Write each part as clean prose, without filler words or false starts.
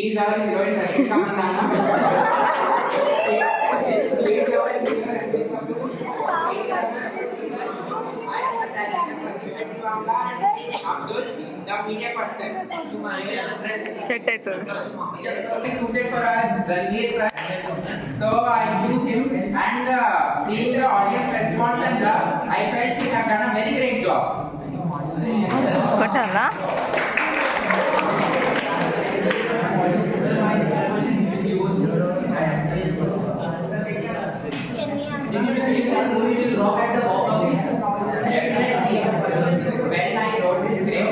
She is our heroine, Rashika Manana. Abdul, the media person. Set it. Suited for Ranveer sir. So I choose him and seeing the audience response and love, I felt we have done a very great job. Kotala? Definitely, when I wrote this script,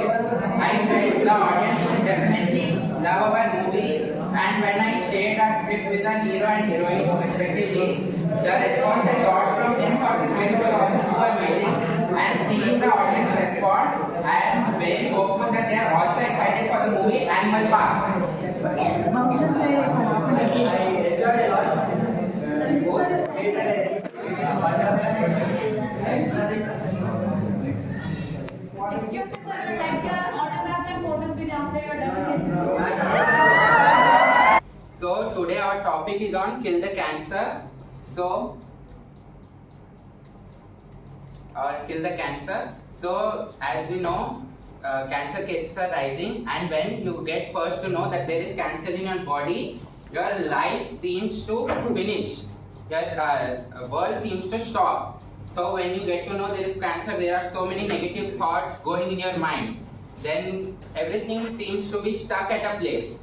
I felt the audience would definitely love our movie. And when I shared that script with the hero and heroine respectively, the response I got from them for the script was also too amazing. And seeing the audience response, I am very hopeful that they are also excited for the movie Animal Park. Excuse me, sir, would like your autographs and photos be down there? So today our topic is on kill the cancer. So kill the cancer. So as we know, cancer cases are rising, and when you get first to know that there is cancer in your body, your life seems to finish. Your world seems to stop. So when you get to know there is cancer, there are so many negative thoughts going in your mind. Then everything seems to be stuck at a place.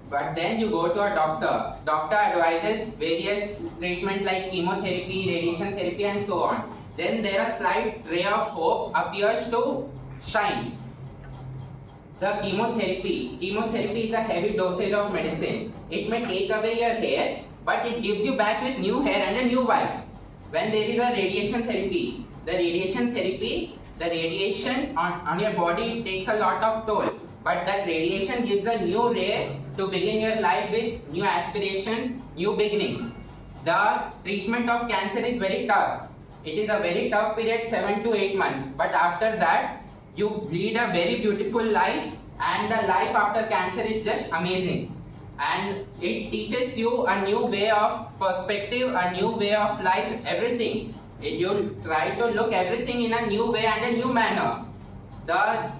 But then you go to a doctor. Doctor advises various treatments like chemotherapy, radiation therapy and so on. Then there a slight ray of hope appears to shine. The chemotherapy is a heavy dosage of medicine. It may take away your hair, but it gives you back with new hair and a new wife. When there is a radiation therapy, the radiation on your body takes a lot of toll. But that radiation gives a new ray to begin your life with new aspirations, new beginnings. The treatment of cancer is very tough. It is a very tough period, 7 to 8 months. But after that, you lead a very beautiful life, and the life after cancer is just amazing. And it teaches you a new way of perspective, a new way of life, everything. You try to look everything in a new way and a new manner. The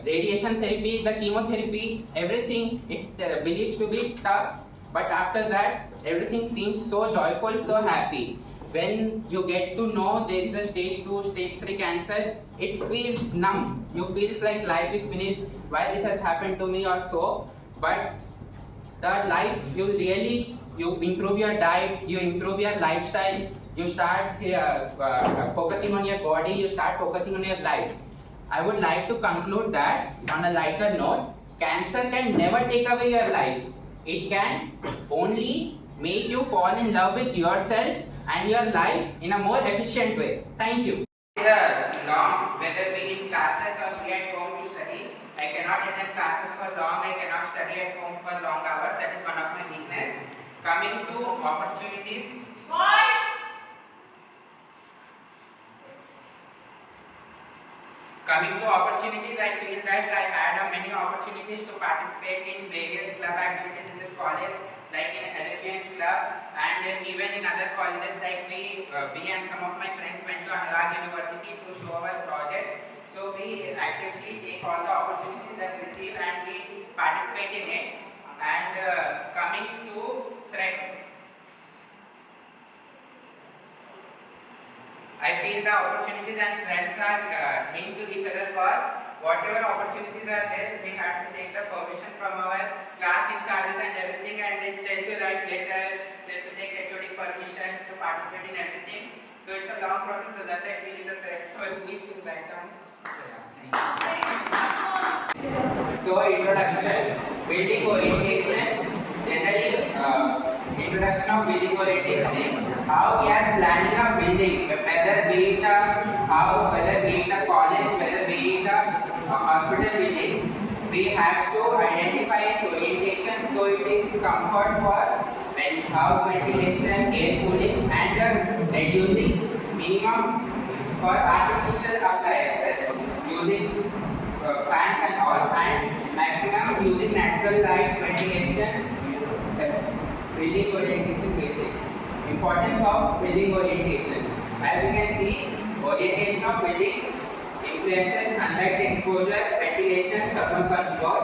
radiation therapy, the chemotherapy, everything, it believes to be tough, but after that, everything seems so joyful, so happy. When you get to know there is a stage 2, stage 3 cancer, it feels numb. You feels like life is finished, why this has happened to me or so. But the life, you improve your diet, you improve your lifestyle, you start focusing on your body, you start focusing on your life. I would like to conclude that on a lighter note, cancer can never take away your life. It can only make you fall in love with yourself and your life in a more efficient way. Thank you. Long, whether we in classes or be at home to study, I cannot attend classes for long, I cannot study at home for long hours. That is one of my weakness. Coming to opportunities. Coming to opportunities, I feel that I had many opportunities to participate in various club activities in this college, like in Elocution club, and even in other colleges like we and some of my friends went to Anaylsis University to show our project. So we actively take all the opportunities that we receive and we participate in it. And coming to threats, I feel the opportunities and threats are linked to each other, because whatever opportunities are there, we have to take the permission from our class in charges and everything, and they tell you write letter, tell to take HOD permission to participate in everything. So it's a long process, so that I feel is a threat. So it's need to write down. So introduction, building orientation. Generally, introduction of building orientation is how we are planning a building, whether be it a house, whether be it a college, whether be it a hospital building. We have to identify its orientation, so it is comfort for house ventilation, air cooling, and reducing minimum for artificial appliances using fans and all, and Maximum using natural light, ventilation, building orientation basics. Importance of building orientation. As you can see, orientation of building influences sunlight exposure, ventilation, thermal control.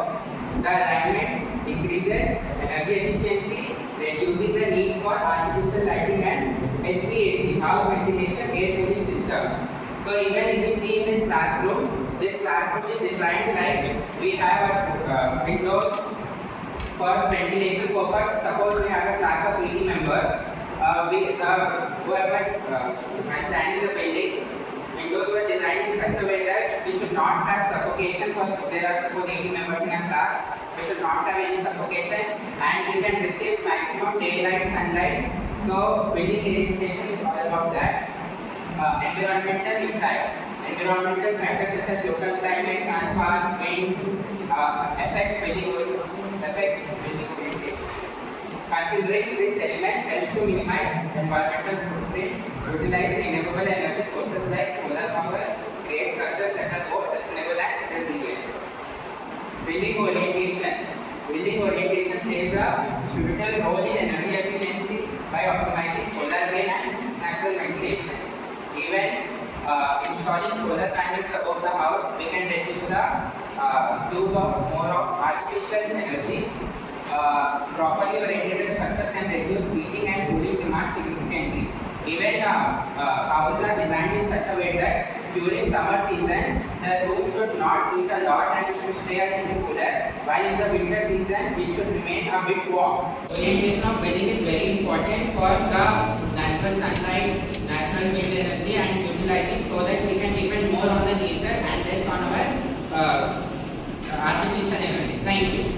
The alignment increases energy efficiency, reducing the need for artificial lighting and HVAC, house ventilation, air cooling systems. So even if you see in this classroom is designed like we have windows for ventilation purpose. Suppose we have a class of 80 members. Whoever planned the building, windows were designed in such a way that we should not have suffocation. For there are suppose 80 members in a class, we should not have any suffocation, and we can receive maximum daylight sunlight. So building orientation is all about that. Environmental impact. Environmental factors such as local climate, sunfall, wind, affect building orientation. Considering these elements helps to minimize environmental footprint, utilize renewable energy sources like solar power, create structures that are both sustainable and resilient. Building orientation. Building orientation plays a pivotal role in energy efficiency by optimizing solar gain and natural ventilation. Even installing solar panels above the house, we can reduce the use of more of artificial energy. Properly oriented structures can reduce heating and cooling demand significantly. Even houses are designed in such a way that during summer season, the room should not heat a lot and should stay a little cooler, while in the winter season, it should remain a bit warm. Orientation of building is very important for the natural sunlight, natural wind energy, and utilizing so that we can depend more on the nature and less on our artificial energy. Thank you.